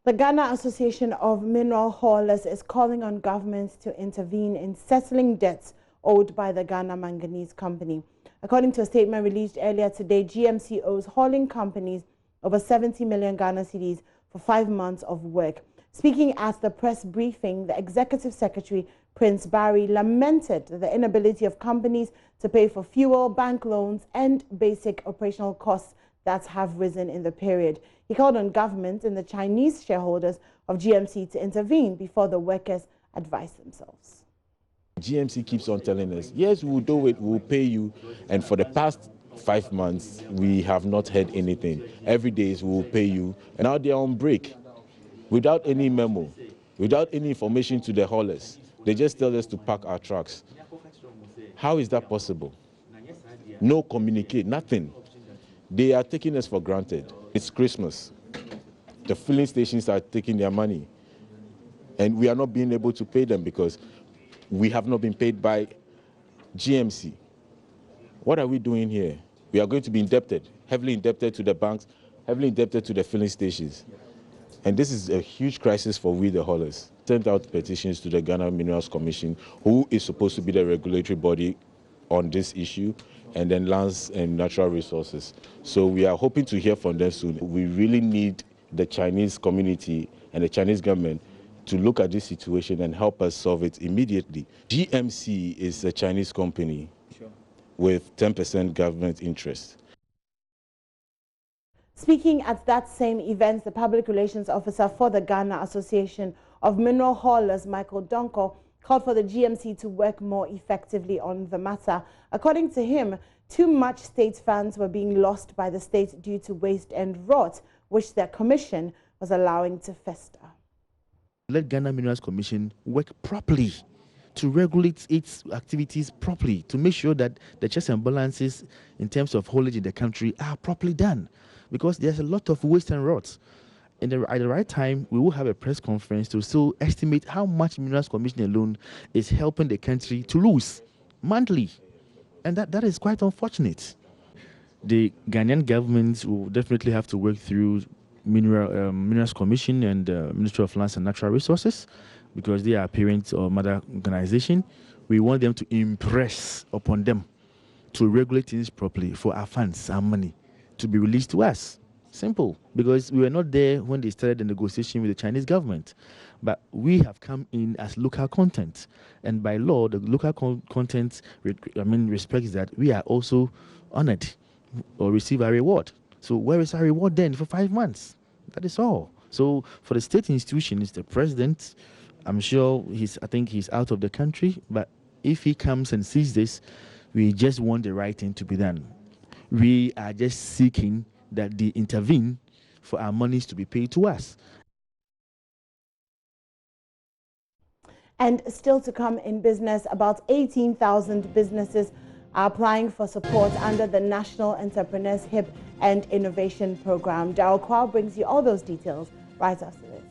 The Ghana Association of Mineral Haulers is calling on governments to intervene in settling debts owed by the Ghana Manganese Company. According to a statement released earlier today, GMC owes hauling companies over 70 million Ghana cedis for 5 months of work. Speaking at the press briefing, the Executive Secretary, Prince Barry, lamented the inability of companies to pay for fuel, bank loans and basic operational costs that have risen in the period. He called on government and the Chinese shareholders of GMC to intervene before the workers advise themselves. GMC keeps on telling us, yes, we'll do it, we'll pay you. And for the past 5 months, we have not heard anything. Every day we'll pay you. And now they're on break without any memo, without any information to the haulers. They just tell us to park our trucks. How is that possible? No communicate, nothing. They are taking us for granted. It's Christmas. The filling stations are taking their money. And we are not being able to pay them because we have not been paid by GMC. What are we doing here? We are going to be indebted, heavily indebted to the banks, heavily indebted to the filling stations. And this is a huge crisis for we, the haulers. Sent out petitions to the Ghana Minerals Commission, who is supposed to be the regulatory body on this issue, and then lands and natural resources. So we are hoping to hear from them soon. We really need the Chinese community and the Chinese government to look at this situation and help us solve it immediately. GMC is a Chinese company with 10% government interest. Speaking at that same event, the Public Relations Officer for the Ghana Association of Mineral Haulers, Michael Donko, called for the GMC to work more effectively on the matter. According to him, too much state funds were being lost by the state due to waste and rot, which the commission was allowing to fester. Let Ghana Minerals Commission work properly to regulate its activities properly, to make sure that the checks and balances in terms of haulage in the country are properly done, because there's a lot of waste and rot. And at the right time, we will have a press conference to still estimate how much Minerals Commission alone is helping the country to lose monthly. And that is quite unfortunate. The Ghanaian government will definitely have to work through Minerals Commission and Ministry of Lands and Natural Resources, because they are parent or mother organization. We want them to impress upon them to regulate things properly for our funds, our money, to be released to us. Simple, because we were not there when they started the negotiation with the Chinese government. But we have come in as local content. And by law, the local content respects that we are also honored or receive a reward. So where is our reward then for 5 months? That is all. So for the state institutions, the president, I'm sure I think he's out of the country, but if he comes and sees this, we just want the right thing to be done. We are just seeking that they intervene for our monies to be paid to us. And still to come in business, about 18,000 businesses are applying for support under the National Entrepreneurs HIP and Innovation Program. Darryl Kwao brings you all those details right after this.